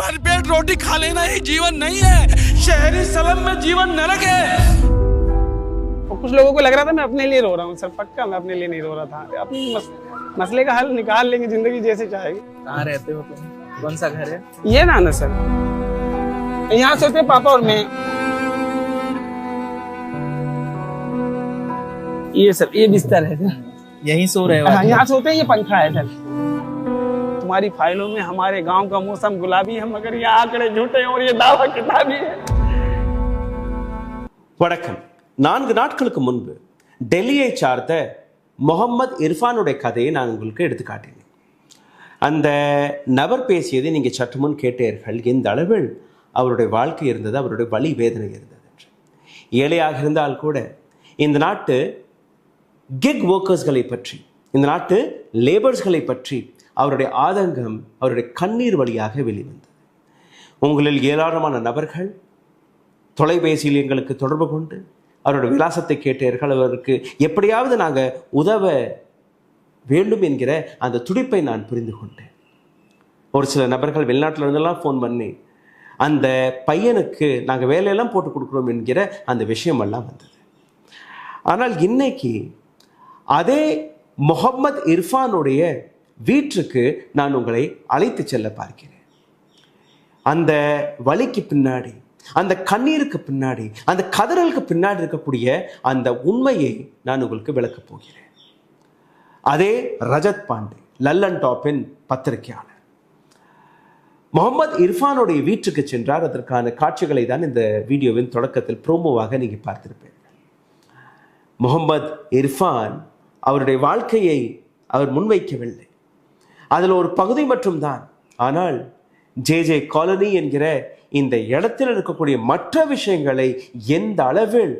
भरपेट रोटी खा लेना ही जीवन नहीं है। शहरी स्लम में जीवन नरक है। और कुछ लोगों को लग रहा था मैं अपने लिए रो रहा हूँ सर, पक्का मैं अपने लिए नहीं रो रहा था। अपनी मसले का हल निकाल लेंगे, जिंदगी जैसे चाहेगी। कहाँ रहते हो तुम? कौन सा घर है? ये ना सर, यहाँ सोते पापा और मैं। ये सर, ये बिस्तर है सर, यहीं सो रहे हो? हाँ, यहाँ सोते हैं। ये पंखा है सर। तुम्हारी फाइलों में हमारे गांव का मौसम गुलाबी है, मगर ये आंकड़े झूठे हैं और ये दावा किताबी है। வணக்கம். 4 நாட்களுக்கு முன்பு டெல்லியை சார்ந்த முகமது இர்ஃபானுடைய கதையை நான் உங்களுக்கு எடுத்து காட்டினேன். அந்த நபர் பேசியதை நீங்கள் சற்று முன் கேட்டீர்கள். எந்த அளவில் அவருடைய வாழ்க்கை இருந்தது, அவருடைய வலி வேதனை இருந்தது என்று. ஏழையாக இருந்தால் கூட இந்த நாட்டு கிக் ஒர்க்கர்ஸ்களை பற்றி, இந்த நாட்டு லேபர்ஸ்களை பற்றி அவருடைய ஆதங்கம், அவருடைய கண்ணீர் வழியாக வெளிவந்தது. உங்களில் ஏராளமான நபர்கள் தொலைபேசியில் எங்களுக்கு தொடர்பு கொண்டு அவருடைய விலாசத்தை கேட்டீர்கள். அவருக்கு எப்படியாவது நாங்கள் உதவ வேண்டும் என்கிற அந்த துடிப்பை நான் புரிந்து கொண்டேன். ஒரு சில நபர்கள் வெளிநாட்டில் இருந்தெல்லாம் ஃபோன் பண்ணி அந்த பையனுக்கு நாங்கள் வேலையெல்லாம் போட்டு கொடுக்குறோம் என்கிற அந்த விஷயமெல்லாம் வந்தது. ஆனால் இன்னைக்கு அதே முகமது இர்ஃபானுடைய வீட்டுக்கு நான் உங்களை அழைத்து செல்ல பார்க்கிறேன். அந்த வலிக்கு பின்னாடி, அந்த கண்ணீருக்கு பின்னாடி, அந்த கதறலுக்கு பின்னாடி இருக்கக்கூடிய அந்த உண்மையை நான் உங்களுக்கு விளக்கப் போகிறேன். அதே ரஜத் பாண்டே, லல்லன் டாப்பின் பத்திரிகையாளர், முகமது இர்ஃபானுடைய வீட்டுக்கு சென்றார். அதற்கான காட்சிகளை தான் இந்த வீடியோவின் தொடக்கத்தில் ப்ரோமோவாக நீங்க பார்த்திருப்பீர்கள். முகமது இர்ஃபான் அவருடைய வாழ்க்கையை அவர் முன்வைக்கவில்லை, அதில் ஒரு பகுதி மட்டும்தான். ஆனால் ஜே காலனி என்கிற இந்த இடத்தில் இருக்கக்கூடிய மற்ற விஷயங்களை எந்த அளவில்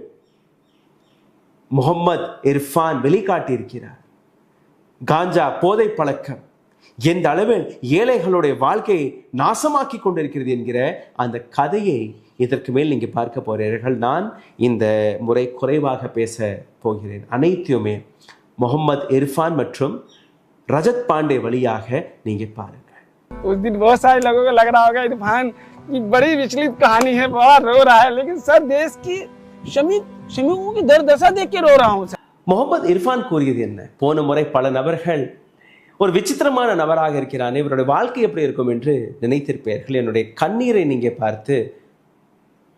முகமது இர்ஃபான் வெளிக்காட்டியிருக்கிறார், காஞ்சா போதை பழக்கம் எந்த அளவில் ஏழைகளுடைய வாழ்க்கையை நாசமாக்கி கொண்டிருக்கிறது என்கிற அந்த கதையை இதற்கு மேல் நீங்க பார்க்க போறீர்கள். நான் இந்த முறை குறைவாக பேச போகிறேன். அனைத்துமே முகமது இர்ஃபான் மற்றும் ரஜத் பாண்டே வழியாக நீங்க பாருங்க. उस दिन बहुत सारे लोगों को लग रहा होगा इरफान की बड़ी विचलित कहानी है, बड़ा रो रहा है, लेकिन सर देश की श्रमिकों की दुर्दशा देख के रो रहा हूँ सर. முகமது இர்ஃபான் கூறியது என்ன? போன முறை பல நபர்கள் ஒரு விசித்திரமான நபராக இருக்கிறானே, இவருடைய வாழ்க்கை எப்படி இருக்கும் என்று நினைத்திருப்பீர்கள். என்னுடைய கண்ணீரை நீங்க பார்த்து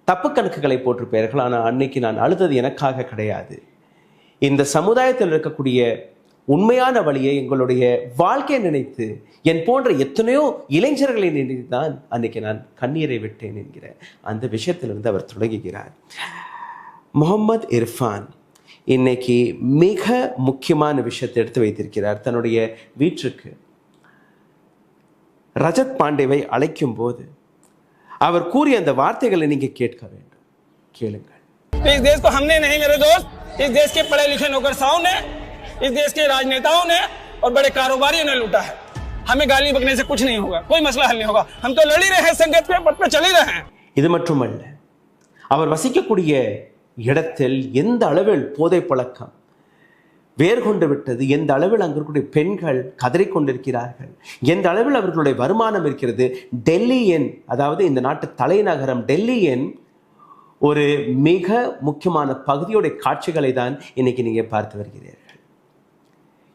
தப்பு கணக்குகளை போட்டிருப்பீர்கள். ஆனால் அன்னைக்கு நான் அழுதது எனக்காக கிடையாது. இந்த சமுதாயத்தில் இருக்கக்கூடிய உண்மையான வழியை, எங்களுடைய வாழ்க்கையை நினைத்து, என் போன்ற எத்தனையோ இளைஞர்களை நினைத்து தான் அன்னைக்கு நான் கண்ணீரை விட்டேன் என்கிற அந்த விஷயத்திலிருந்து அவர் தொடங்குகிறார். முகமது இர்ஃபான் இன்னைக்கு மிக முக்கியமான விஷயத்தை எடுத்து வைத்திருக்கிறார். தன்னுடைய வீட்டுக்கு ரஜத் பாண்டேவை அழைக்கும் போது அவர் கூறிய அந்த வார்த்தைகளை நீங்க கேட்க வேண்டும். கேளுங்கள். इस देश को हमने नहीं मेरे दोस्त, इस देश के पढ़े लिखे नौकरशाहों ने, इस देश के राजनेताओं ने और बड़े कारोबारियों ने लूटा है. हमें गाली बकने से कुछ नहीं होगा, कोई मसला हल नहीं होगा. हम तो लड़ ही रहे हैं, संघर्ष पे पथ पे चल ही रहे हैं. இது மட்டுமல்ல, அவர் வசிக்கக்கூடிய இடத்தில் எந்த அளவில் போதை பழக்கம் வேர் கொண்டு விட்டது, எந்த அளவில் அங்கு இருக்கக்கூடிய பெண்கள் கதறிக்கொண்டிருக்கிறார்கள், எந்த அளவில் அவர்களுடைய வருமானம் இருக்கிறது. டெல்லியின், அதாவது இந்த நாட்டு தலைநகரம் டெல்லியின் ஒரு மிக முக்கியமான பகுதியோடைய காட்சிகளை தான் இன்னைக்கு நீங்க பார்த்து வருகிறீர்கள்.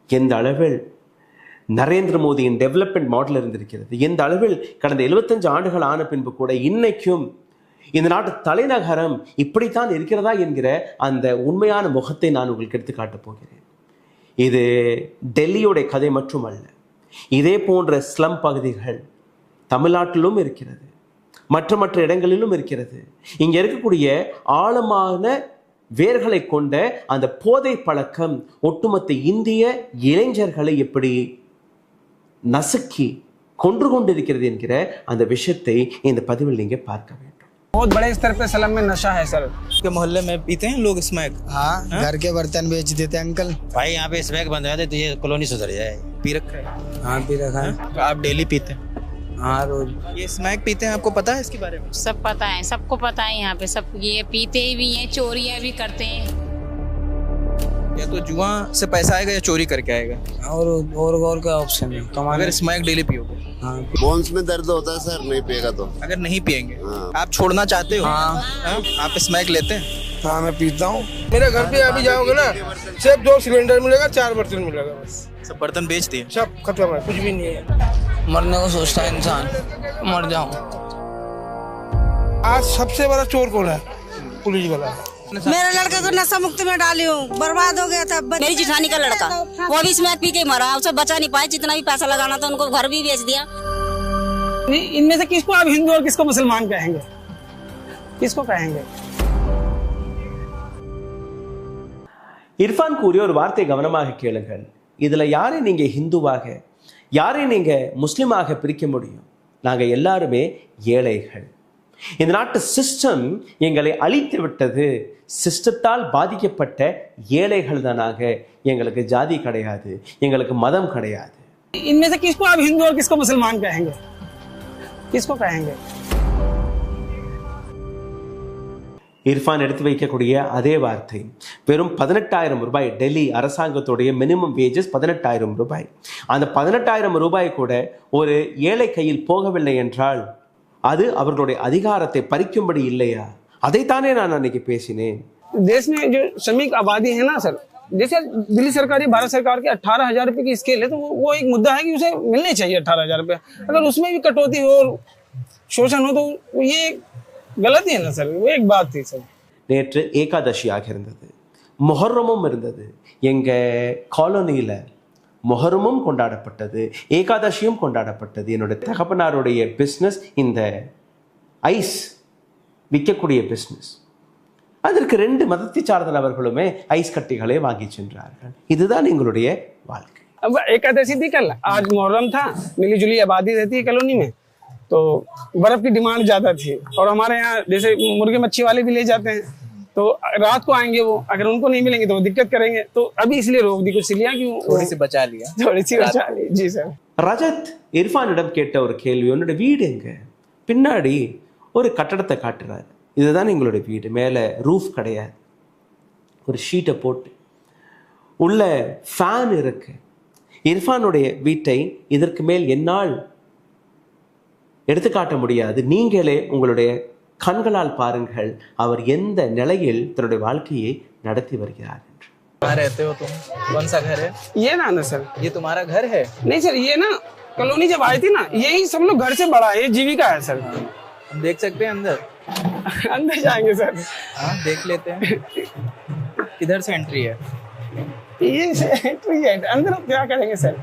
எந்த அளவில் நரேந்திர மோடியின் டெவலப்மெண்ட் மாடல் இருந்திருக்கிறது, எந்த அளவில் கடந்த 75 ஆண்டுகள் ஆன பின்பு கூட இன்னைக்கும் இந்த நாட்டு தலைநகரம் இப்படித்தான் இருக்கிறதா என்கிற அந்த உண்மையான முகத்தை நான் உங்களுக்கு எடுத்து காட்டப் போகிறேன். இது டெல்லியோடைய கதை மட்டுமல்ல, இதே போன்ற ஸ்லம் பகுதிகள் தமிழ்நாட்டிலும் இருக்கிறது, மற்ற இடங்களிலும் இருக்கிறது. இங்க இருக்கக்கூடிய ஆழமான வேர்களை கொண்ட அந்த போதை பழக்கம் ஒட்டுமொத்த இந்திய இளைஞர்களை எப்படி நசுக்கி கொன்று கொண்டிருக்கிறது என்கிற அந்த விஷயத்தை இந்த பதிவில் நீங்க பார்க்க வேண்டும். बहुत बड़े स्तर पे सलम में नशा है सर. के मोहल्ले में पीते हैं लोग स्मैक? हाँ, घर के बर्तन बेच देते हैं अंकल. भाई यहाँ पे स्मैक बंद हो जाते तो ये कॉलोनी सुधर जाए. पी रखा है? हाँ, पी रखा है. तो आप डेली पीते हैं? हाँ, रोज. ये स्मैक पीते हैं, आपको पता है इसके बारे में? सब पता है, सबको पता है. यहाँ पे सब ये पीते भी हैं, चोरियां भी करते हैं. या तो जुआ से पैसा आएगा या चोरी करके आएगा। और का ऑप्शन है कमाने। अगर स्मैक डेली पियोगे, हाँ बोन्स में दर्द होता है सर, नहीं पिएगा तो। अगर नहीं पियेंगे हाँ। आप छोड़ना चाहते हो? हाँ। हाँ? आप स्मैक लेते हैं? हाँ मैं पीता हूँ। मेरे घर पे अभी जाओगे ना, सिर्फ 2 सिलेंडर मिलेगा, 4 बर्तन मिलेगा, बस सब बर्तन बेच दिए? सब खत्म है, कुछ भी नहीं है। मरने को सोचता है इंसान, मर जाऊं। आज सबसे बड़ा चोर कौन है? पुलिस वाला। मेरे लड़के को नशा मुक्ति में डाली हूँ, बर्बाद हो गया था। मेरी जिठानी का लड़का, वो भी स्मैक पी के मरा, उसे बचा नहीं पाए। जितना भी पैसा लगाना था उनको घर भी बेच दिया। इनमें से किसको आप हिंदू और किसको मुसलमान कहेंगे? किसको कहेंगे? இர்ஃபான் கூறிய ஒரு வார்த்தை கவனமாக கேளுங்கள். இதுல யாரை நீங்க ஹிந்துவாக, யாரை நீங்க முஸ்லிமாக பிரிக்க முடியும்? நாங்க எல்லாருமே ஏழைகள். இந்த நாட்டு சிஸ்டம் எங்களை அழித்து விட்டது. சிஸ்டத்தால் பாதிக்கப்பட்ட ஏழைகள் தானாக. எங்களுக்கு ஜாதி கிடையாது, எங்களுக்கு மதம் கிடையாது. इनमें से किसको आप हिंदू और किसको मुसलमान कहेंगे? किसको कहेंगे? இர்ஃபான் எடுத்து வைக்கக்கூடிய அதே வார்த்தை வெறும் 18,000 ரூபாய். டெல்லி அரசாங்கத்துடைய மினிமம் வேஜஸ் 18,000 ரூபாய். அந்த 18,000 ரூபாய் கூட ஒரு ஏழை கையில் போகவில்லை என்றால் அது அவர்களுடைய அதிகாரத்தை பறிக்கும்படி இல்லையா? அதைத்தானே நான் அன்னைக்கு பேசினேன். देश में जो श्रमिक आबादी है ना सर, जैसे दिल्ली सरकार, भारत सरकार के 18,000 रुपए की स्केल है, तो वो एक मुद्दा है कि उसे मिलने चाहिए 18,000 रुपए। अगर उसमें भी कटौती हो और शोषण हो तो ये गलती है ना सर, वो एक बात थी सर. நேற்று ஏகாதசியாக இருந்தது, மொஹர்ரமும் இருந்தது. எங்க காலனியில மொஹர்ரமும் கொண்டாடப்பட்டது, ஏகாதசியும் கொண்டாடப்பட்டது. என்னுடைய தகப்பனாருடைய பிஸ்னஸ் இந்த ஐஸ் விற்கக்கூடிய பிஸ்னஸ். அதற்கு 2 மதத்தை சார்ந்த நபர்களுமே ஐஸ் கட்டிகளை வாங்கி சென்றார்கள். இதுதான் எங்களுடைய வாழ்க்கை. अब एकादशी थी कल, आज मुहर्रम था, मिली जुली आबादी रहती है कॉलोनी में, तो बर्फ की डिमांड ज्यादा थी। और हमारे यहाँ जैसे मुर्गे मच्छी वाले भी ले जाते हैं, तो रात को आएंगे वो, अगर उनको नहीं मिलेंगे तो वो दिक्कत करेंगे, तो अभी इसलिए रोक दी कुछ लिया कि थोड़ी सी बचा लिया, थोड़ी सी बचा ली। जी सर. ரஜத் இர்ஃபானிடம் கேட்ட ஒரு கேள்வி, உன்னோட வீடு எங்க? பின்னாடி ஒரு கட்டடத்தை காட்டுறாரு. இதுதான் எங்களுடைய வீடு. மேலே ரூஃப் கிடையாது, ஒரு ஷீட்டை போட்டு உள்ள ஃபேன் இருக்கு. இர்ஃபானுடைய வீட்டை இதற்கு மேல் என்னால் எடுத்துக்காட்ட முடியாது. நீங்களே உங்களுடைய கண்களால் பாருங்கள் அவர் எந்த நிலையில் தன்னுடைய வாழ்க்கையை நடத்தி வருகிறார் என்று. कहाँ रहते हो तुम? कौन सा घर है ये ना सर, ये? तुम्हारा घर है? नहीं सर, ये ना कॉलोनी जब आई थी ना, यही सब लोग घर से बड़ा है, जीविका है सर. हम देख सकते हैं अंदर? अंदर जाएंगे सर. हाँ देख लेते हैं. किधर से एंट्री है? ये अंदर क्या करेंगे सर?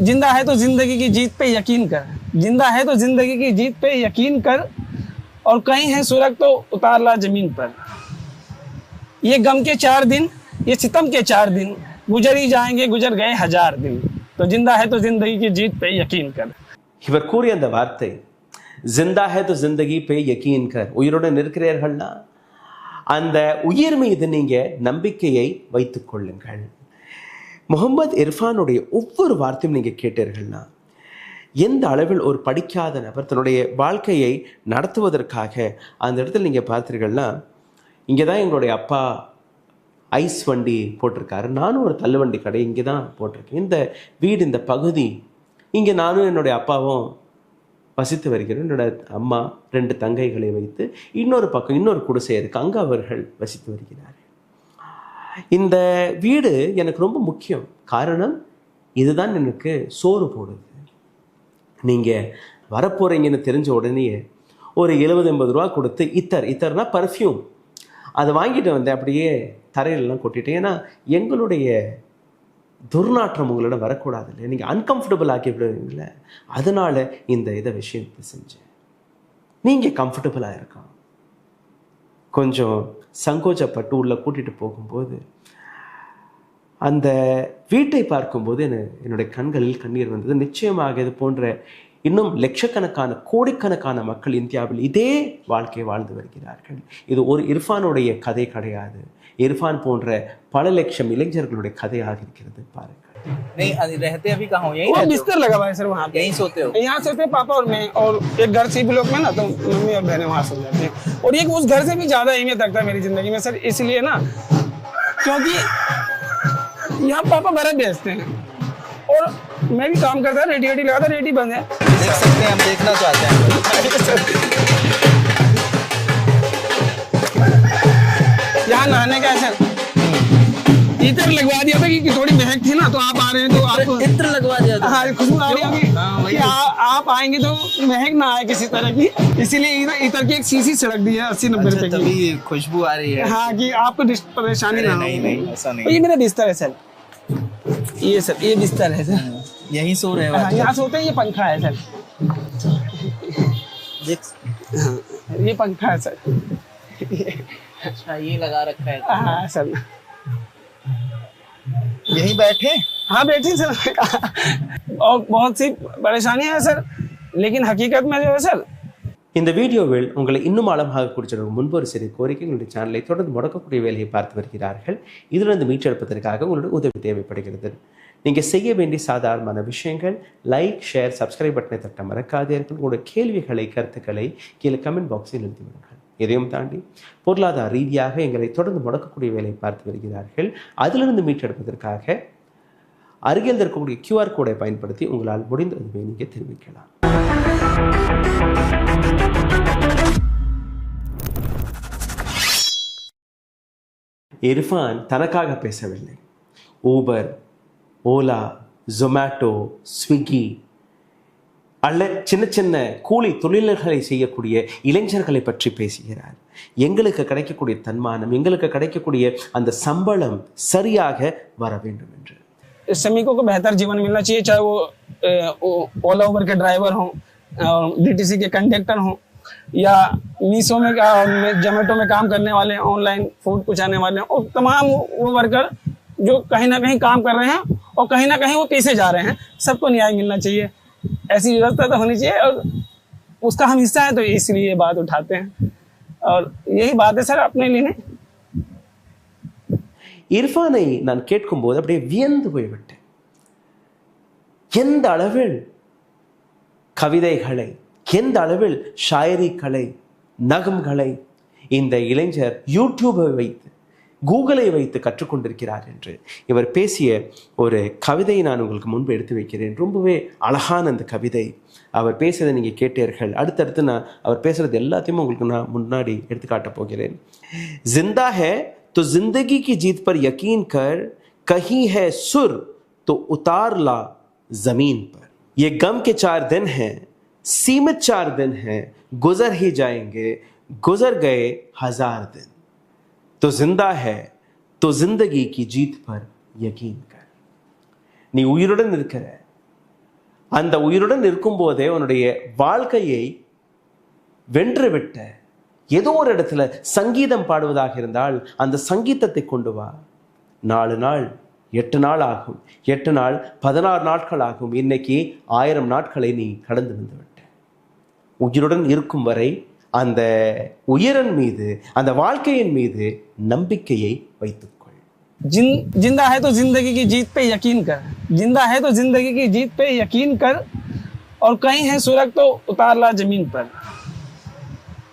जिंदा है तो जिंदगी की जीत पे यकीन कर, जिंदा है तो जिंदगी की जीत पे यकीन कर, और कहीं है सुरग तो उतार ला जमीन पर. ये गम के 4 दिन, ये सितम के 4 दिन, गुजर ही जाएंगे, गुजर गए 1000 दिन, तो जिंदा है तो जिंदगी की जीत पे यकीन कर. இவர் கூறிய அந்த வார்த்தை, ஜிந்தா ஹே தோ ஜிந்தகி பே யகீன் கர். உயிருடன் இருக்கிறீர்கள்னா அந்த உயிர் மீது நீங்க நம்பிக்கையை வைத்துக் கொள்ளுங்கள். முகமது இர்ஃபானுடைய ஒவ்வொரு வார்த்தையும் நீங்க கேட்டீர்கள்னா எந்த அளவில் ஒரு படிக்காத நபர் தன்னுடைய வாழ்க்கையை நடத்துவதற்காக அந்த இடத்துல நீங்க பார்த்தீர்கள்னா, இங்கே தான் எங்களுடைய அப்பா ஐஸ் வண்டி போட்டிருக்காரு, நானும் ஒரு தள்ளுவண்டி கடை இங்கே தான் போட்டிருக்கேன், இந்த வீடு இந்த பகுதி இங்கே நானும் என்னுடைய அப்பாவும் வசித்து வருகிறேன். என்னோட அம்மா 2 தங்கைகளை வைத்து இன்னொரு பக்கம் இன்னொரு குடிசை இருக்கு, அங்கே அவர்கள் வசித்து வருகிறார்கள். இந்த வீடு எனக்கு ரொம்ப முக்கியம். காரணம் இதுதான் எனக்கு சோறு போடுது. நீங்கள் வரப்போகிறீங்கன்னு தெரிஞ்ச உடனே ஒரு 70-80 ரூபா கொடுத்து இத்தர்னா பர்ஃப்யூம் அதை வாங்கிட்டு வந்தேன். அப்படியே தரையிலலாம் கொட்டிட்டேன். ஏன்னா எங்களுடைய துர்நாற்றம் உங்களோட வரக்கூடாது இல்லை, நீங்கள் அன்கம்ஃபர்டபுள் ஆக்கி விடுவீங்களே, அதனால இந்த விஷயத்தை செஞ்சேன். நீங்கள் கம்ஃபர்டபுளாக இருக்கணும். கொஞ்சம் சங்கோச்சப்பட்டு உள்ளே கூட்டிகிட்டு போகும்போது அந்த வீட்டை பார்க்கும்போது என்னுடைய கண்களில் கண்ணீர் வந்தது. நிச்சயமாக இது போன்ற இன்னும் லட்சக்கணக்கான கோடிக்கணக்கான மக்கள் இந்தியாவில் இதே வாழ்க்கையை வாழ்ந்து வருகிறார்கள். இது ஒரு இர்ஃபானுடைய கதை கிடையாது, इरफान போன்ற பல லட்சம் இளைஞர்களுடைய கதையாக இருக்கிறது. பாருங்கள். नहीं रहते अभी कहाँ हो? यहीं वो बिस्तर लगा हुआ है सर, वहाँ पे यहीं सोते हो? यहाँ सोते हैं पापा और मैं, और एक घर से ब्लॉक में ना, तो मम्मी और बहनें वहाँ सो जाती हैं। और ये उस घर से भी ज्यादा अहमियत रखता है मेरी जिंदगी में सर, इसलिए ना क्योंकि यहाँ पापा बर्फ बेचते हैं और मैं भी काम करता है, रेडी लगा था, रेडी बंद है। देख सकते हैं, हम देखना चाहते हैं। यहाँ नहाने का है सर, इत्र लगवा दिया था कि थोड़ी महक थी ना, तो आप आ रहे हैं तो आपको इत्र लगवा दिया था। हाँ, खुशबू आ रही होगी कि आप आएंगे तो महक ना आए किसी तरह की, इसीलिए इत्र की एक शीशी छिड़क दी है 80-90 रुपए की। तभी खुशबू आ रही है। हाँ, कि आपको परेशानी ना हो। नहीं ऐसा नहीं। ये मेरा बिस्तर है सर, ये सर ये बिस्तर है सर, यहीं सो रहे हो? हाँ, यहाँ सोते हैं। ये पंखा है सर, हाँ, ये पंखा है सर। अच्छा, ये लगा रखा है। हाँ सर, यहीं बैठे? हाँ बैठे सर। और बहुत सी परेशानी है सर, लेकिन हकीकत में जो है सर, இந்த வீடியோவில் உங்களை இன்னும் ஆழமாக குறிச்சிட முன்பு ஒரு சிறிய கோரிக்கை. உங்களுடைய சேனலை தொடர்ந்து முடக்கக்கூடிய வேலையை பார்த்து வருகிறார்கள். இதிலிருந்து மீட்டெடுப்பதற்காக உங்களுடைய உதவி தேவைப்படுகிறது. நீங்கள் செய்ய வேண்டிய சாதாரணமான விஷயங்கள் லைக், ஷேர், சப்ஸ்கிரைப் பட்டனை தட்ட மறக்காதீர்கள். உங்களுடைய கேள்விகளை, கருத்துக்களை கீழே கமெண்ட் பாக்ஸில் எழுதிவிடுங்கள். இதையும் தாண்டி பொருளாதார ரீதியாக எங்களை தொடர்ந்து முடக்கக்கூடிய வேலையை பார்த்து வருகிறார்கள். அதிலிருந்து மீட்டெடுப்பதற்காக அருகில் இருக்கக்கூடிய QR கோடை பயன்படுத்தி உங்களால் முடிந்த உதவியை நீங்கள் தெரிவிக்கலாம். இர்ஃபான் தனக்காக பேசவில்லை. ஊபர், ஓலா, ஜொமேட்டோ, ஸ்விக்கி அல்ல சின்ன சின்ன கூலி தொழில்களை செய்யக்கூடிய இளைஞர்களை பற்றி பேசுகிறார். எங்களுக்கு கிடைக்கக்கூடிய தன்மானம், எங்களுக்கு கிடைக்கக்கூடிய அந்த சம்பளம் சரியாக வர வேண்டும் என்று. श्रमिकों को बेहतर जीवन मिलना चाहिए, चाहे वो ओला उबर के ड्राइवर हों, DTC के कंडक्टर हों, या मीशो में जोमेटो में काम करने वाले, ऑनलाइन फूड पहुँचाने वाले, और तमाम वो वर्कर जो कहीं ना कहीं काम कर रहे हैं और कहीं ना कहीं वो पीछे जा रहे हैं, सबको न्याय मिलना चाहिए। ऐसी व्यवस्था तो होनी चाहिए, और उसका हम हिस्सा है तो इसलिए ये बात उठाते हैं। और यही बात है सर अपने लिए। இர்ஃபானை நான் கேட்கும்போது அப்படியே வியந்து போய்விட்டேன். எந்த அளவில் கவிதைகளை, எந்த அளவில் ஷாயரிகளை, நகம்களை இந்த இளைஞர் யூடியூபை வைத்து, கூகுளை வைத்து கற்றுக்கொண்டிருக்கிறார் என்று இவர் பேசிய ஒரு கவிதையை நான் உங்களுக்கு முன்பு எடுத்து வைக்கிறேன். ரொம்பவே அழகான அந்த கவிதை. அவர் பேசுறதை நீங்கள் கேட்டீர்கள். அடுத்தடுத்து நான் அவர் பேசுறது எல்லாத்தையும் உங்களுக்கு நான் முன்னாடி எடுத்து காட்டப் போகிறேன். जिंदा है तो जिंदगी की जीत पर यकीन कर, कहीं है सुर तो उतार ला जमीन पर. ये गम के 4 दिन हैं, सीमित 4 दिन हैं, गुजर ही जाएंगे, गुजर गए 1000 दिन. तो जिंदा है तो जिंदगी की जीत पर यकीन कर. நீ உயிருடன் இருக்கிற, அந்த உயிருடன் இருக்கும்போதே உன்னுடைய வாழ்க்கையை வென்றுவிட்ட ஏதோ ஒரு இடத்துல சங்கீதம் பாடுவதாக இருந்தால் அந்த சங்கீதத்தை கொண்டு வா. 4 நாள் 8 நாள் ஆகும், 8 நாள் 16 நாட்கள் ஆகும். இன்னைக்கு 1000 நாட்களை நீ கடந்து வந்து விட்ட. உயிருடன் இருக்கும் வரை அந்த உயிரின் மீது, அந்த வாழ்க்கையின் மீது நம்பிக்கையை வைத்துக்கொள். जिंदा है तो जिंदगी की जीत पे यकीन कर, जिंदा है तो जिंदगी की जीत पे यकीन कर, और कहीं है सुरग तो उतार ला जमीन पर.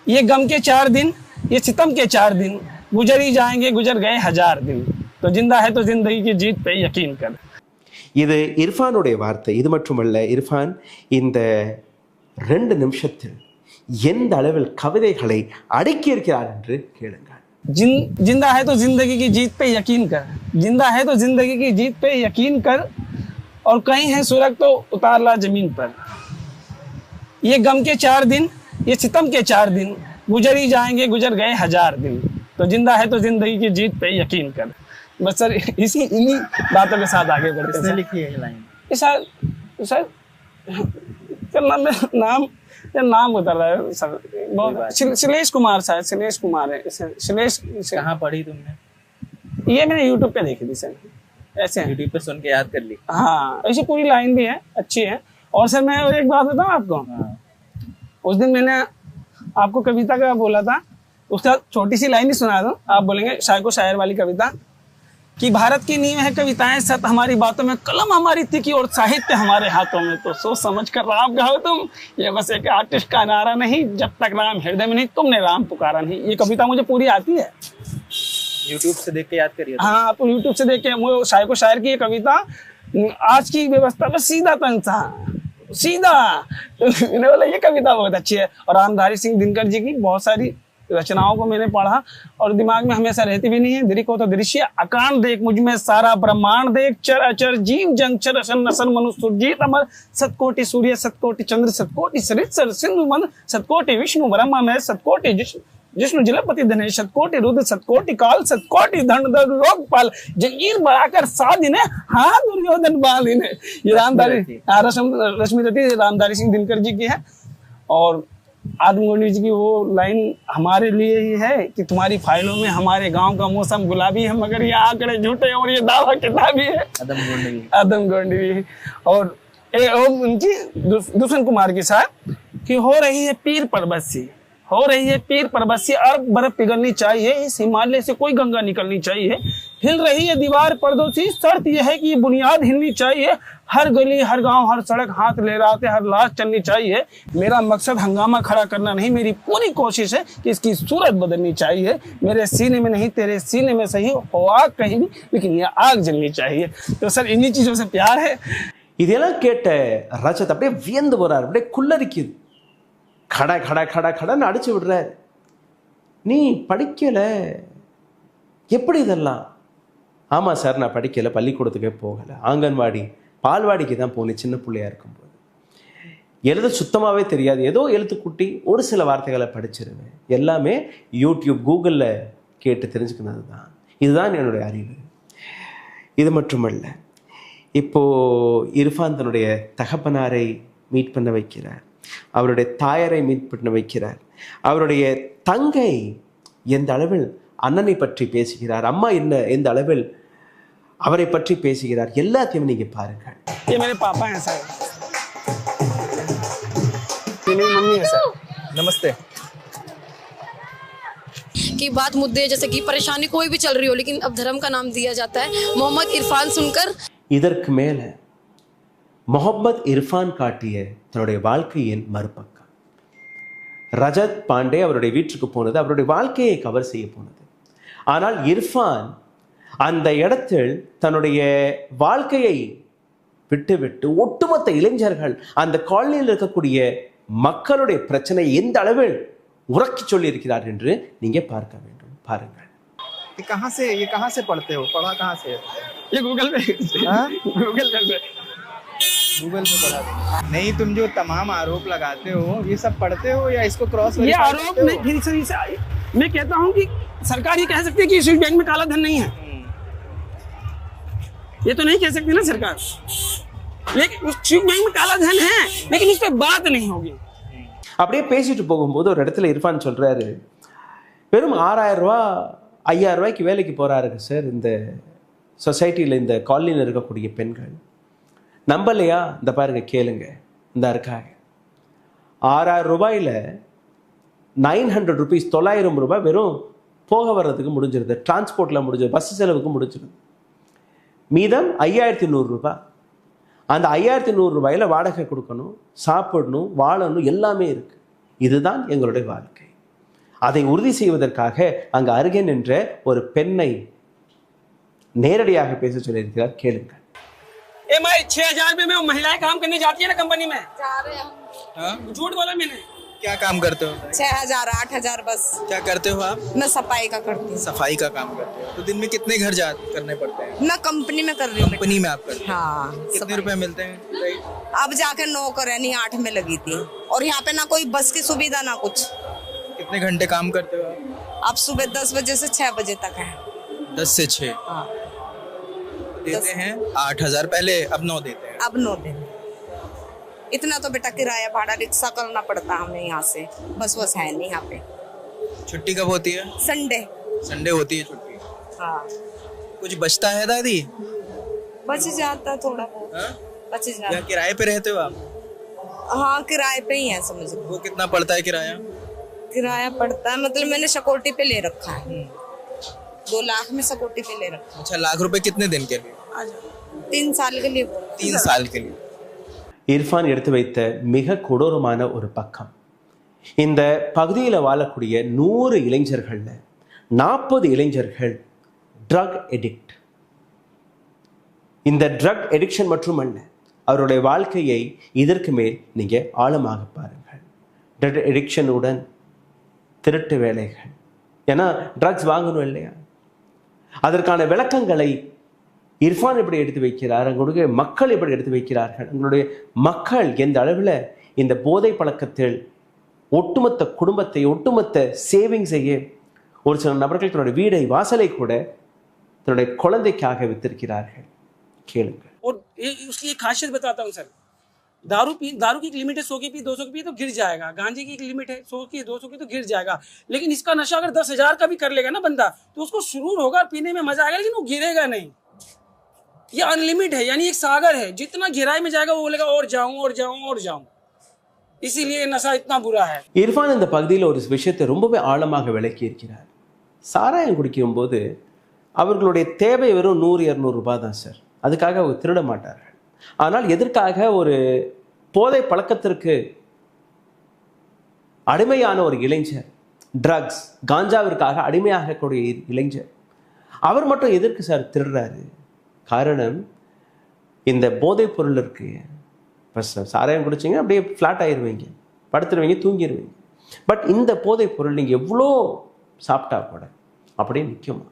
ये गम के 4 दिन, ये सितम के 4 दिन, गुजर ही जाएंगे, गुजर गए 1000 दिन. तो जिंदा है तो जिंदगी की जीत पे यकीन कर. இது இர்ஃபானுடைய வார்த்தை. இது மட்டுமல்ல, இர்ஃபான் இந்த 2 நிமிஷத்தில் எந்த அளவில் கவிதைகளை அடக்கி இருக்கிறார் என்று கேளுங்கள். जिंदा है तो जिंदगी की जीत पे यकीन कर, जिंदा है तो जिंदगी की जीत पे यकीन कर, और कहीं है सुरग तो उतार ला जमीन पर. ये गम के 4 दिन, ये सितम के 4 दिन, गुजर ही जाएंगे, गुजर गए 1000 दिन. तो जिंदा है तो जिंदगी की जीत पे यकीन कर. बस सर इन्हीं बातों के साथ आगे बढ़ते हैं. लिखी है लाइन? सर नाम उतर रहा है सर, बहुत शिलेश कुमार शायद, शिलेश कुमार है. शिलेश कहाँ पढ़ी तुमने? ये मैंने यूट्यूब पे देखी थी सर. ऐसे यूट्यूब पे सुन के याद कर ली? हाँ, ऐसी पूरी लाइन भी है, अच्छी है. और सर मैं एक बात बताऊँ आपको. उस दिन मैंने आपको कविता का बोला था, उसका छोटी सी लाइन ही सुना दूं, आप बोलेंगे शायर को शायर वाली कविता, कि भारत की नींव है कविताएं, सत हमारी बातों में, कलम हमारी तीखी और साहित्य हमारे हाथों में. तो सोच समझ कर राम गाओ तुम, ये बस एक आर्टिस्ट का नारा नहीं, जब तक राम हृदय में नहीं, तुमने राम पुकारा नहीं. ये कविता मुझे पूरी आती है. यूट्यूब से देख के याद करिए। हाँ, आप यूट्यूब से देख के वो शायर को शायर की ये कविता, आज की व्यवस्था में सीधा तनसा सीधा। तो मैंने बोला ये कविता बहुत अच्छी है। और रामधारी सिंह दिनकर जी की बहुत सारी रचनाओं को मैंने पढ़ा और दिमाग में हमेशा रहती भी नहीं है। दृको तो दृश्य अकांड देख, मुझ में सारा ब्रह्मांड देख, चर अचर जीव जंचर असन नसन मनुष्य सुरजीत अमर, सतकोटि सूर्य सतकोटि चंद्र सतकोटि सरित्सर सिंधु मन, सतकोटि विष्णु ब्रह्मा में, सतकोटि जिष्णु जलपति धनेश, सतकोटि रुद्र सतकोटि काल, सतकोटि धनुधर लोकपाल, जंजीर बढ़ाकर साधिने हाँ दुर्योधन बालिने। ये रामधारी रश्मि रति रामधारी सिंह दिनकर जी की है। और आदम गोंडी जी की वो लाइन हमारे लिए ही है कि तुम्हारी फाइलों में हमारे गांव का मौसम गुलाबी है, मगर ये आंकड़े झूठे और ये दावा किताबी है। आदम गोंडी भी। और उनकी दूषण कुमार की साथ कि हो रही है पीर पर्वत सी, हो रही है पीर पर्वत से अरब बर्फ पिघलनी चाहिए, इस हिमालय से कोई गंगा निकलनी चाहिए, हिल रही है दीवार पर्दों से, शर्त यह है कि ये बुनियाद हिलनी चाहिए, हर गली हर गांव हर सड़क हाथ लहराते हर लाश चलनी चाहिए। मेरा मकसद हंगामा खड़ा करना नहीं, मेरी पूरी कोशिश है कि इसकी सूरत बदलनी चाहिए। मेरे सीने में नहीं तेरे सीने में सही हो आग कहीं भी, लेकिन ये आग जलनी चाहिए। तो सर इन्हीं चीजों से प्यार है। இதெல்லாம் கேட்ட ரஜத் அப்படியே வியந்து போறாரு, அப்படியே குள்ளரிக்குது. खड़ा खड़ा खड़ा खड़ाன்னு அடிச்சு விடுறாரு. நீ படிக்கல, எப்படி இதெல்லாம்? ஆமா சார், நான் படிக்கல, பள்ளிக்கூடத்துக்கே போகல, ஆங்கன்வாடி பால்வாடிக்கு தான் போனேன் சின்ன பிள்ளையா இருக்கும்போது. எழுத சுத்தமாகவே தெரியாது, ஏதோ எழுத்துக்குட்டி ஒரு சில வார்த்தைகளை படிச்சிருவேன். எல்லாமே யூடியூப் கூகுளில் கேட்டு தெரிஞ்சுக்கினது தான். இதுதான் என்னுடைய அறிவு. இது மட்டுமல்ல, இப்போது இர்ஃபான் தன்னுடைய தகப்பனாரை மீட் பண்ண வைக்கிறார், அவருடைய தாயாரை மீட் பண்ண வைக்கிறார், அவருடைய தங்கை எந்த அளவில் அண்ணனை பற்றி பேசுகிறார், அம்மா எந்த அளவில் அவரை பற்றி பேசுகிறார், எல்லாத்தையும் நீங்க பாருங்கள். ये मेरे पापा हैं सर, ये मेरी मम्मी है सर। नमस्ते। की बात मुद्दे जैसे कि परेशानी कोई भी चल रही हो, लेकिन अब धर्म का नाम दिया जाता है। मोहम्मद इरफान सुनकर இதற்கு மேல முகம்மது இர்ஃபான் காட்டிய தன்னுடைய வாழ்க்கையின் மறுபக்கம். ரஜத் பாண்டே அவருடைய வீட்டுக்கு போனது அவருடைய வாழ்க்கையை கவர் செய்ய போனது. ஆனால் இர்ஃபான் அந்த இடத்தில் தன்னுடைய வாழ்க்கையை விட்டுவிட்டு ஒட்டுமொத்த இளைஞர்கள் அந்த காலனியில் இருக்கக்கூடிய மக்களுடைய பிரச்சனை எந்த அளவில் உறக்கி சொல்லி இருக்கிறார் என்று நீங்க பார்க்க வேண்டும். பாருங்கள். ये कहाँ से पढ़ते हो? पढ़ा कहाँ से? ये गूगल पे गूगल पे पढ़ा। नहीं, तुम जो तमाम आरोप लगाते हो ये सब पढ़ते हो या इसको क्रॉस? ये आरोप नहीं, फिर से मैं कहता हूँ कि सरकार ये कह सकती है कि स्विस बैंक में काला धन नहीं है, ये तो नहीं कह सकती ना सरकार। लेकिन उस स्विस बैंक में काला धन है, लेकिन उस पर बात नहीं होगी। அப்படியே பேசிட்டு போகும்போது ஒரு இடத்துல இர்ஃபான் சொல்றாரு, வெறும் 6000 ரூபா 5000 ரூபாய்க்கு வேலைக்கு போறாருங்க சார் இந்த சொசைட்டியில், இந்த காலனியில் இருக்கக்கூடிய பெண்கள். நம்பலையா? இந்த பாருங்க, கேளுங்க, இந்த இருக்காங்க. 6000 ரூபாயில் 900 rupees 900 ரூபாய் வெறும் போக வர்றதுக்கு முடிஞ்சிருது, டிரான்ஸ்போர்ட்டில் முடிஞ்சிருது, பஸ் செலவுக்கு முடிஞ்சிருது. மீதம் 5100 ரூபாய். அந்த 5100 ரூபாயில் வாடகை கொடுக்கணும், சாப்பிடணும், வாழணும், எல்லாமே இருக்கு. இதுதான் எங்களுடைய வாழ்க்கை. அதை உறுதி செய்வதற்காக அங்கு அருகே நின்ற ஒரு பெண்ணை நேரடியாக பேச சொல்லியிருக்கிறார். கேளுங்கள். ए मैं 6000 रुपये में महिलाएं काम करने जाती है ना कंपनी में, जा रहे हैं हम। झूठ बोला मैंने। क्या काम करते हो? 6000 8000 बस। क्या करते हो आप? मैं सफाई का करती हूँ। सफाई का काम करते हो? तो दिन में कितने घर करने पड़ते हैं? मैं कंपनी में कर रही हूँ। कंपनी में आप करते हैं? हाँ। कितने रुपए मिलते हैं? अब जाके 9 करे नहीं 8 में लगी थी, और यहाँ पे ना कोई बस की सुविधा ना कुछ। कितने घंटे काम करते हो आप? अब सुबह 10 बजे से 6 बजे तक है। 10 से 6? हाँ। देते हैं 8000 पहले, अब 9 देते हैं। अब 9 दिन। इतना तो बेटा किराया भाड़ा रिक्शा करना पड़ता हमें यहाँ से, बस है नहीं यहाँ पे। छुट्टी कब होती है? संडे। संडे होती है छुट्टी? हाँ। कुछ बचता है दादी? बच जाता थोड़ा बहुत। बच जाता। या किराए पे रहते हो आप? हाँ, किराए पे ही है समझ लो। वो कितना पड़ता है किराया? किराया पड़ता है मतलब मैंने सिक्योरिटी पे ले रखा है, 2 लाख में सिक्योरिटी पे ले रखा। अच्छा, लाख रुपए कितने दिन के लिए? 3 साल के लिए। 3 साल के लिए। இர்ஃபான் எடுத்து வைத்த மிக கொடூரமான ஒரு பக்கம். இந்த பகுதியில் வாழக்கூடிய 100 இளைஞர்கள்ல 40 இளைஞர்கள் ட்ரக் எடிக்ட். இந்த ட்ரக் எடிக்ஷன் மட்டுமல்ல, அவருடைய வாழ்க்கையை இதற்கு மேல் நீங்கள் ஆழமாக பாருங்கள். ட்ரக் எடிக்ஷனுடன் திருட்டு வேலைகள், ஏன்னா ட்ரக்ஸ் வாங்கணும் இல்லையா, அதற்கான விளக்கங்களை இர்ஃபான் எப்படி எடுத்து வைக்கிறார், அங்களுடைய மக்கள் எப்படி எடுத்து வைக்கிறார்கள், உங்களுடைய மக்கள் எந்த அளவில் இந்த போதை பழக்கத்தில் ஒட்டுமொத்த குடும்பத்தை, ஒட்டுமொத்த சேவிங்ஸையே, ஒரு சில நபர்கள் தன்னுடைய வீடை, வாசலை கூட தன்னுடைய குழந்தைக்காக வித்திருக்கிறார்கள். கேளுங்கள். और उसकी एक खासियत बताता हूँ सर, दारू की एक लिमिट है, 100 की पी 200 की पी तो गिर जाएगा, गांजे की एक लिमिट है 100 की 200 की तो गिर जाएगा, लेकिन इसका नशा अगर 10,000 का भी कर लेगा ना बंदा तो उसको सुरूर होगा, पीने में मजा आएगा, लेकिन वो गिरेगा नहीं। ये अनलिमिट है, यानी एक सागर है, जितना गहराई में जाएगा वो बोलेगा और जाऊं और जाऊं और जाऊं, इसीलिए नशा इतना बुरा है. இர்ஃபான் இந்த பகுதியில் ஒரு விஷயத்தை ரொம்பவே ஆழமாக விளக்கி இருக்கிறார். சாராயம் குடிக்கும் போது அவர்களுடைய தேவை வெறும் 100-200 ரூபாய் தான் சார், அதுக்காக அவங்க திருட மாட்டார்கள். ஆனால் எதற்காக ஒரு போதை பழக்கத்திற்கு அடிமையான ஒரு இளைஞர், ட்ரக்ஸ் காஞ்சாவிற்காக அடிமையாகக்கூடிய இளைஞர், அவர் மட்டும் எதற்கு சார் திருடுறாரு? காரணம், இந்த போதைப் பொருள் இருக்கு. ஃபஸ்ட் சாராயம் குடிச்சிங்க அப்படியே ஃப்ளாட் ஆயிடுவீங்க, படுத்துருவீங்க, தூங்கிடுவீங்க. பட் இந்த போதைப் பொருள் நீங்கள் எவ்வளோ சாப்பிட்டா கூட அப்படியே நிற்குமா?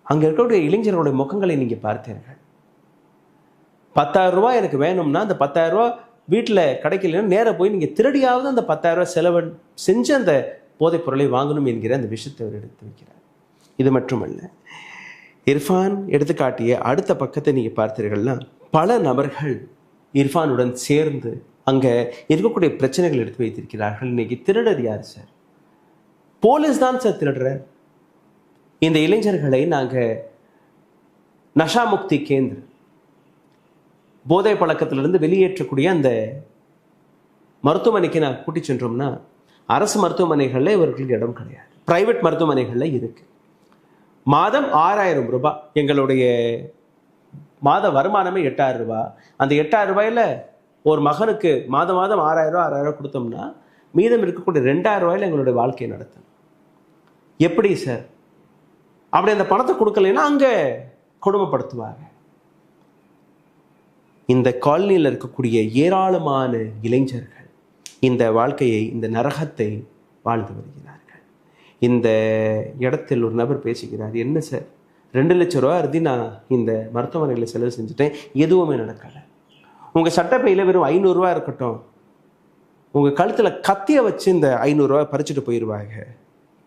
அங்கே இருக்கக்கூடிய இளைஞர்களுடைய முகங்களை நீங்கள் பார்த்தீர்கள். 10,000 ரூபாய் எனக்கு வேணும்னா அந்த 10,000 ரூபாய் வீட்டில் கிடைக்கலன்னு நேராக போய் நீங்கள் திருடியாவது அந்த 10,000 ரூபாய் செலவு செஞ்சு அந்த போதைப் பொருளை வாங்கணும் என்கிற அந்த விஷயத்தை அவர் எடுத்து வைக்கிறார். இது மட்டுமல்ல, இர்ஃபான் எடுத்துக்காட்டிய அடுத்த பக்கத்தை நீங்கள் பார்த்தீர்கள்னா பல நபர்கள் இர்ஃபானுடன் சேர்ந்து அங்கே இருக்கக்கூடிய பிரச்சனைகள் எடுத்து வைத்திருக்கிறார்கள். இன்னைக்கு திருடர் யார் சார்? போலீஸ் தான் சார் திருடுறார். இந்த இளைஞர்களை நாங்கள் நஷா முக்தி கேந்திர, போதை பழக்கத்திலிருந்து வெளியேற்றக்கூடிய அந்த மருத்துவமனைக்கு நான் கூட்டி சென்றோம்னா அரசு மருத்துவமனைகளில் இவர்களுக்கு இடம் கிடையாது, பிரைவேட் மருத்துவமனைகளில் இருக்கு. மாதம் 6,000 ரூபாய், எங்களுடைய மாத வருமானமே 8,000 ரூபாய். அந்த 8,000 ரூபாயில் ஒரு மகனுக்கு மாதம் 6,000 கொடுத்தோம்னா மீதம் இருக்கக்கூடிய 2,000 ரூபாயில் எங்களுடைய வாழ்க்கையை நடத்தணும். எப்படி சார்? அப்படி அந்த பணத்தை கொடுக்கலைன்னா அங்கே கொடுமைப்படுத்துவாங்க. இந்த காலனியில் இருக்கக்கூடிய ஏராளமான இளைஞர்கள் இந்த வாழ்க்கையை, இந்த நரகத்தை வாழ்ந்து வருகிறார்கள். இந்த இடத்தில் ஒரு நபர் பேசுகிறார், என்ன சார் 2 லட்சம் ரூபா அறுதி நான் இந்த மருத்துவமனையில் செலவு செஞ்சுட்டேன், எதுவுமே நடக்கலை. உங்கள் சட்டப்பையில் வெறும் 500 ரூபா இருக்கட்டும், உங்கள் கழுத்தில் கத்தியை வச்சு இந்த 500 ரூபா பறிச்சுட்டு போயிடுவாங்க.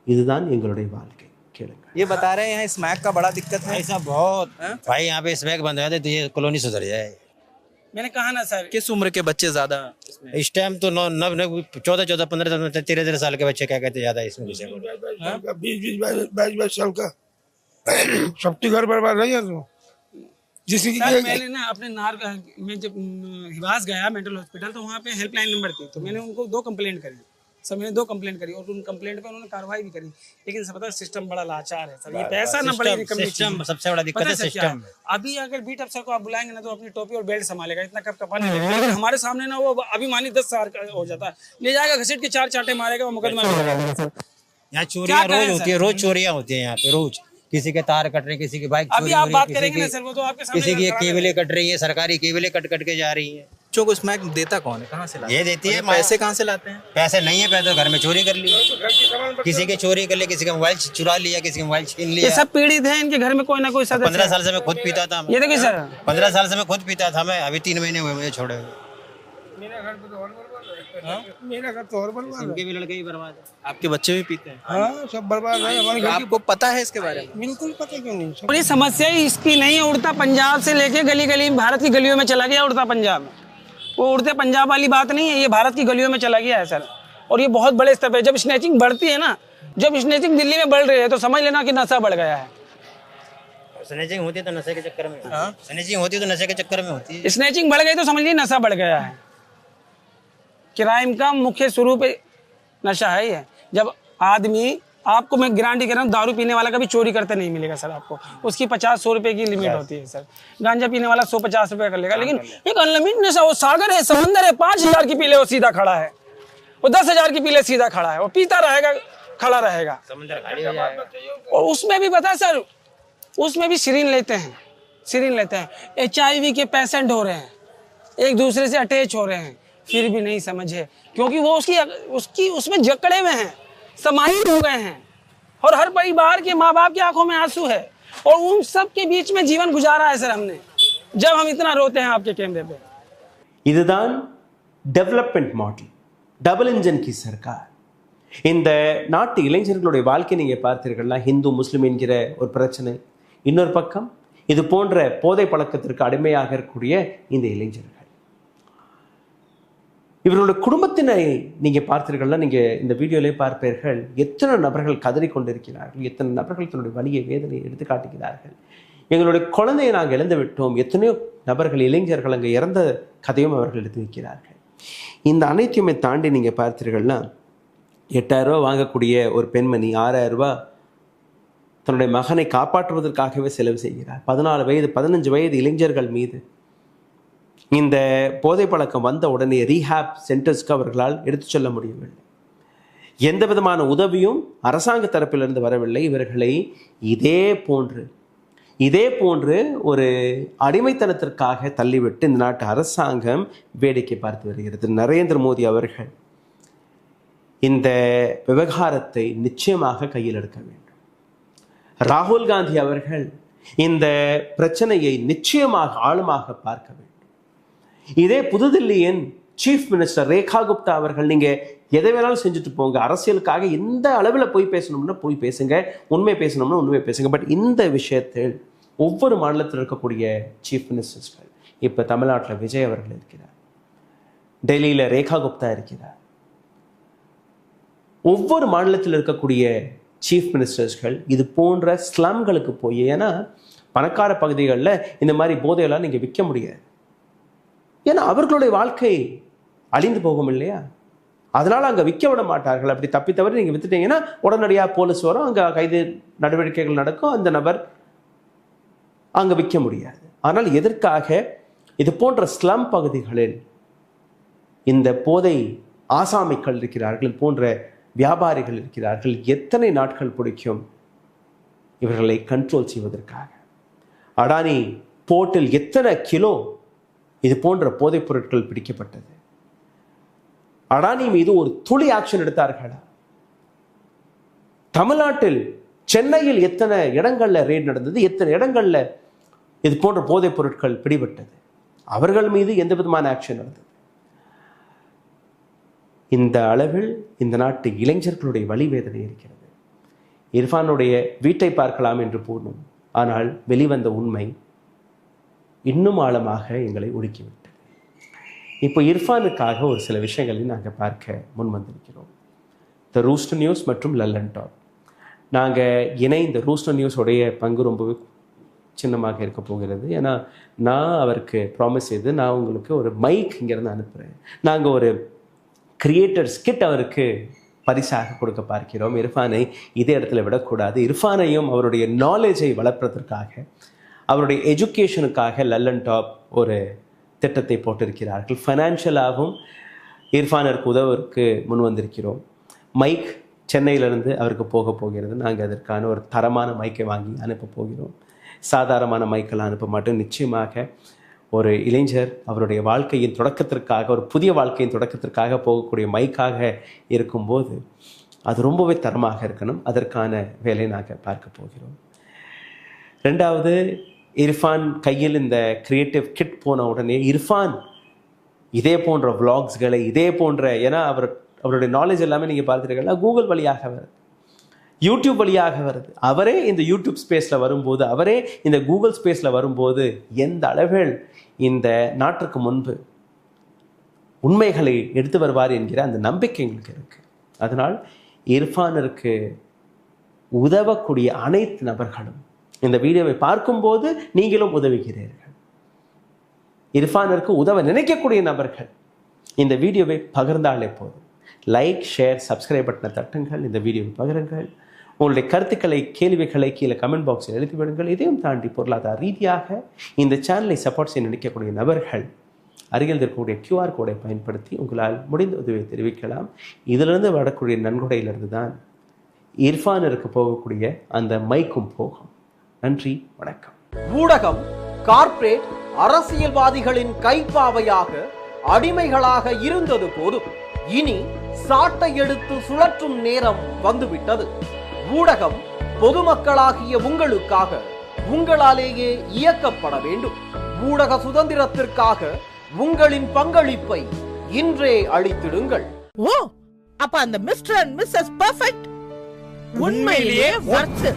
இதுதான் எங்களுடைய வாழ்க்கை. கேளுங்க. ये बता रहे हैं यहाँ स्मैक का बड़ा दिक्कत है। ऐसा बहुत भाई, यहाँ पे स्मैक बंद हो जाए तो ये कॉलोनी सुधर जाए। मैंने कहा ना सर, किस उम्र के बच्चे ज्यादा? इस टाइम तो 14, 15, 13 साल के बच्चे क्या कहते हैं ज्यादा इसमें, 22 साल का सबके घर बर्बाद नहीं है। तो जिसकी मैंने ना अपने नार में जब हिवास गया मेंटल हॉस्पिटल, तो वहाँ पे हेल्पलाइन नंबर थी, तो मैंने उनको 2 कंप्लेंट करी सर, मैंने 2 कंप्लेंट करी और उन कंप्लेंट पे उन्होंने कार्रवाई भी करी। लेकिन सब पता है सिस्टम बड़ा लाचार है सर, ये पैसा ना बड़े सिस्टम सबसे बड़ा दिक्कत है सिस्टम। अभी अगर बीट अफसर को आप बुलाएंगे ना तो अपनी टोपी और बेल्ट संभालेगा, इतना कप कपा नहीं लगेगा। लेकिन हमारे सामने ना वो अभिमानी 10 साल का हो जाता है, ले जाएगा घसीट के 4 चांटे मारेगा, वो मुकदमा करेगा। यहाँ चोरियां रोज होती है, रोज चोरियां होती है यहाँ पे रोज। किसी के तार कट रहे, किसी की बाइक अभी आप बात करेंगे ना सर, वो तो आपके सामने किसी की केबलें कट रही है, सरकारी केबलें कट कट के जा रही है। बच्चों को स्मैक देता कौन है? कहाँ से लाते हैं? ये देती है, पैसे कहाँ से लाते हैं? पैसे नहीं है, पैसे घर में चोरी कर लिया, किसी के चोरी कर लिया, किसी का मोबाइल चुरा लिया, किसी का मोबाइल छीन लिया। ये सब पीड़ित है, इनके घर में कोई ना कोई सदस्य। 15 साल से मैं खुद पीता था। ये देखिए सर, 15 साल से मैं खुद पीता था, मैं अभी 3 महीने हुए मुझे छोड़े हुए। मेरा घर तो और बर्बाद है, मेरा घर तो और बर्बाद है। उनके भी लड़के ही बर्बाद है। आपके बच्चे भी पीते हैं? हाँ, सब बर्बाद है हमारे घर। आपको पता है इसके बारे में? बिल्कुल पता क्यों नहीं। और ये समस्या ही इसकी नहीं है, उड़ता पंजाब से लेके गली गली भारत की गलियों में चला गया उड़ता पंजाब। वो उड़ते पंजाब वाली बात नहीं है, ये भारत की गलियों में चला गया है सर। और ये बहुत बड़े स्तर पे, जब स्नैचिंग बढ़ती है ना, जब स्नैचिंग दिल्ली में बढ़ रही है तो समझ लेना कि नशा बढ़ गया है। स्नैचिंग होती है तो नशे के चक्कर में, स्नैचिंग होती है तो नशे के चक्कर में होती है। स्नैचिंग बढ़ गई तो समझ लीजिए नशा बढ़ गया है। क्राइम का मुख्य स्वरूप नशा है ही है। जब आदमी, आपको मैं गारंटी कर रहा हूँ, दारू पीने वाला कभी चोरी करते नहीं मिलेगा सर आपको, उसकी 50-100 रुपए की लिमिट होती है सर। गांजा पीने वाला 100-50 रुपए कर लेगा, लेकिन एक अनलिमिटेड नशा, वो सागर है, समंदर है, 5,000 की पी ले वो सीधा खड़ा है, वो 10,000 की पी ले सीधा खड़ा है, वो पीता रहेगा, खड़ा रहेगा। और उसमें भी पता सर, उसमें भी सिरिन लेते हैं, HIV के पेशेंट हो रहे हैं, एक दूसरे से अटैच हो रहे हैं, फिर भी नहीं समझे, क्योंकि वो उसकी उसमें जकड़े हुए हैं, समाहित हो गए हैं। और हर परिवार के माँ बाप की आंखों में आंसू है, और उन सब के बीच में जीवन गुजारा है सर हमने, जब हम इतना रोते हैं आपके कैमरे पे। இதுதான் டெவலப்மெண்ட் மாடல், டபுள் இன்ஜின் கி சர்க்கார். இந்த நாட்டு இளைஞர்களுடைய வாழ்க்கை நீங்கள் பார்த்தீர்கள்னா, ஹிந்து முஸ்லிம் என்கிற ஒரு பிரச்சனை, இன்னொரு பக்கம் இது போன்ற போதை பழக்கத்திற்கு அடிமையாக இருக்கக்கூடிய இந்த இளைஞர்கள், இவர்களுடைய குடும்பத்தினை நீங்கள் பார்த்தீர்கள்னா, நீங்கள் இந்த வீடியோவிலே பார்ப்பீர்கள், எத்தனை நபர்கள் கதறி கொண்டிருக்கிறார்கள், எத்தனை நபர்கள் தன்னுடைய வலியை வேதனையை எடுத்து காட்டுகிறார்கள். எங்களுடைய குழந்தையை நாங்கள் இழந்து விட்டோம், எத்தனையோ நபர்கள் இளைஞர்கள் அங்கே இறந்த கதையும் அவர்கள் எடுத்து வைக்கிறார்கள். இந்த அனைத்தையுமே தாண்டி நீங்கள் பார்த்தீர்கள்னா, 8,000 ரூபா வாங்கக்கூடிய ஒரு பெண்மணி 6,000 ரூபா தன்னுடைய மகனை காப்பாற்றுவதற்காகவே செலவு செய்கிறார். 14 வயது 15 வயது இளைஞர்கள் மீது இந்த போதை பழக்கம் வந்த உடனே ரீஹாப் சென்டர்ஸ்க்கு அவர்களால் எடுத்து செல்ல முடியவில்லை. எந்த விதமான உதவியும் அரசாங்க தரப்பிலிருந்து வரவில்லை. இவர்களை இதே போன்று ஒரு அடிமைத்தனத்திற்காக தள்ளிவிட்டு இந்த நாட்டு அரசாங்கம் வேடிக்கை பார்த்து வருகிறது. நரேந்திர மோடி அவர்கள் இந்த விவகாரத்தை நிச்சயமாக கையில் எடுக்க வேண்டும். ராகுல் காந்தி அவர்கள் இந்த பிரச்சனையை நிச்சயமாக ஆழமாக பார்க்க வேண்டும். இதே புதுதில்லியின் சீஃப் மினிஸ்டர் ரேகா குப்தா அவர்கள், நீங்க எதை வேணாலும் செஞ்சுட்டு போங்க, அரசியலுக்காக எந்த அளவில் போய் பேசணும்னா போய் பேசுங்க, உண்மை பேசணும்னா உண்மை பேசுங்க, பட் இந்த விஷயத்தில் ஒவ்வொரு மாநிலத்தில் இருக்கக்கூடிய சீஃப் மினிஸ்டர்ஸ்கள், இப்போ தமிழ்நாட்டில் விஜய் அவர்கள் இருக்கிறார், டெல்லியில் ரேகா குப்தா இருக்கிறார், ஒவ்வொரு மாநிலத்தில் இருக்கக்கூடிய சீஃப் மினிஸ்டர்ஸ்கள் இது போன்ற ஸ்லம்களுக்கு போய், ஏன்னா பணக்கார பகுதிகளில் இந்த மாதிரி போதையெல்லாம் நீங்கள் விற்க முடியாது, ஏன்னா அவர்களுடைய வாழ்க்கை அழிந்து போகும் இல்லையா, அதனால் அங்கே விற்க விட மாட்டார்கள். அப்படி தப்பி தவறி நீங்கள் வித்துட்டீங்கன்னா உடனடியாக போலீஸ் வரும், அங்கே கைது நடவடிக்கைகள் நடக்கும், அந்த நபர் அங்கே விற்க முடியாது. ஆனால் எதற்காக இது போன்ற ஸ்லம் பகுதிகளில் இந்த போதை ஆசாமிகள் இருக்கிறார்கள், போன்ற வியாபாரிகள் இருக்கிறார்கள், எத்தனை நாட்கள் பிடிக்கும் இவர்களை கண்ட்ரோல் செய்வதற்காக? அடானி போர்ட்டில் எத்தனை கிலோ இது போன்ற போதைப் பொருட்கள் பிடிக்கப்பட்டது? அடானி மீது ஒரு துளி ஆக்ஷன் எடுத்தார்களா? தமிழ்நாட்டில் சென்னையில் எத்தனை இடங்கள்ல ரெய்ட் நடந்தது, எத்தனை இடங்கள்ல இது போன்ற போதைப் பொருட்கள் பிடிபட்டது? அவர்கள் மீது எந்த விதமான ஆக்ஷன் நடந்தது? இந்த அளவில் இந்த நாட்டு இளைஞர்களுடைய வலிவேதனை இருக்கிறது. இர்ஃபானுடைய வீட்டை பார்க்கலாம் என்று போனோம், ஆனால் வெளிவந்த உண்மை இன்னும் ஆழமாக எங்களை ஒடுக்கிவிட்டது. இப்போ இர்ஃபானுக்காக ஒரு சில விஷயங்களை நாங்கள் பார்க்க முன் வந்திருக்கிறோம். த ரூஸ்டர் நியூஸ் மற்றும் லல்லன் டாப் நாங்கள் இணைந்த ரூஸ்டர் நியூஸோடைய பங்கு ரொம்பவே சின்னமாக இருக்க போகிறது. ஏன்னா நான் அவருக்கு ப்ராமிஸ் செய்து நான் உங்களுக்கு ஒரு மைக் இங்கேருந்து அனுப்புகிறேன், நாங்கள் ஒரு கிரியேட்டர்ஸ் கிட் அவருக்கு பரிசாக கொடுக்க பார்க்கிறோம். இர்ஃபானை இதே இடத்துல விடக்கூடாது. இர்ஃபானையும் அவருடைய நாலேஜை வளர்ப்பதற்காக, அவருடைய எஜுகேஷனுக்காக லல்லன் டாப் ஒரு திட்டத்தை போட்டிருக்கிறார்கள். ஃபைனான்ஷியலாகவும் இர்ஃபானிற்கு உதவுவதற்கு முன் வந்திருக்கிறோம். மைக் சென்னையிலிருந்து அவருக்கு போக போகிறது. நாங்கள் அதற்கான ஒரு தரமான மைக்கை வாங்கி அனுப்ப போகிறோம். சாதாரணமான மைக்கெல்லாம் அனுப்ப மாட்டோம். நிச்சயமாக ஒரு இளைஞர் அவருடைய வாழ்க்கையின் தொடக்கத்திற்காக, ஒரு புதிய வாழ்க்கையின் தொடக்கத்திற்காக போகக்கூடிய மைக்காக இருக்கும்போது அது ரொம்பவே தரமாக இருக்கணும். அதற்கான வேலையை நாங்கள் பார்க்க போகிறோம். ரெண்டாவது, இர்ஃபான் கையில் இந்த கிரியேட்டிவ் கிட் போன உடனே இர்ஃபான் இதே போன்ற விளாக்ஸ்களை, இதே போன்ற, ஏன்னா அவருடைய நாலேஜ் எல்லாமே நீங்கள் பார்த்துருக்கீங்களா, கூகுள் வழியாக வருது, யூடியூப் வழியாக வருது. அவரே இந்த யூடியூப் ஸ்பேஸில் வரும்போது, அவரே இந்த கூகுள் ஸ்பேஸில் வரும்போது எந்த அளவில் இந்த நாட்டிற்கு முன்பு உண்மைகளை எடுத்து வருவார் என்கிற அந்த நம்பிக்கை எங்களுக்கு இருக்குது. அதனால் இர்ஃபானிற்கு உதவக்கூடிய அனைத்து நபர்களும் இந்த வீடியோவை பார்க்கும்போது நீங்களும் உதவுகிறீர்கள். இர்ஃபானிற்கு உதவ நினைக்கக்கூடிய நபர்கள் இந்த வீடியோவை பகிர்ந்தாலே போதும். லைக், ஷேர், சப்ஸ்கிரைப் பட்டனை தட்டுங்கள், இந்த வீடியோவை பகிருங்கள். உங்களுடைய கருத்துக்களை, கேள்விகளை கீழே கமெண்ட் பாக்ஸில் எழுதி விடுங்கள். இதையும் தாண்டி பொருளாதார ரீதியாக இந்த சேனலை சப்போர்ட் செய்ய நினைக்கக்கூடிய நபர்கள் அருகில் இருக்கக்கூடிய QR கோடை பயன்படுத்தி உங்களால் முடிந்த உதவியை தெரிவிக்கலாம். இதிலிருந்து வரக்கூடிய நன்கொடையிலிருந்து தான் இர்ஃபானிற்கு போகக்கூடிய அந்த மைக்கும் போகும். நன்றி, வணக்கம். ஊடகம் கார்ப்பரேட் அரசியல்வாதிகளின் கைப்பாவையாக அடிமைகளாக இருந்தது போதும், இனி சாட்டை எடுத்து சுழற்றும் நேரம் வந்துவிட்டது. ஊடகம் பொதுமக்களாகிய உங்களுக்காக, உங்களாலேயே இயக்கப்பட வேண்டும். ஊடக சுதந்திரத்திற்காக உங்களின் பங்களிப்பை இன்றே அளித்திடுங்கள். ஓ, அப்ப அந்த மிஸ்டர் அண்ட் மிஸ்ஸஸ் பெர்ஃபெக்ட் உண்மையிலேயே வர்த்து.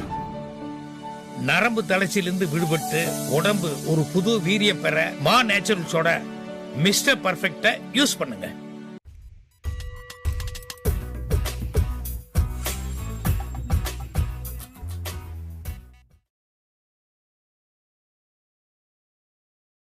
நரம்பு தளர்ச்சியிலிருந்து விடுபட்டு உடம்பு ஒரு புது வீரியம் பெற மா நேச்சுரல்ஸோட மிஸ்டர் பர்ஃபெக்ட யூஸ் பண்ணுங்க.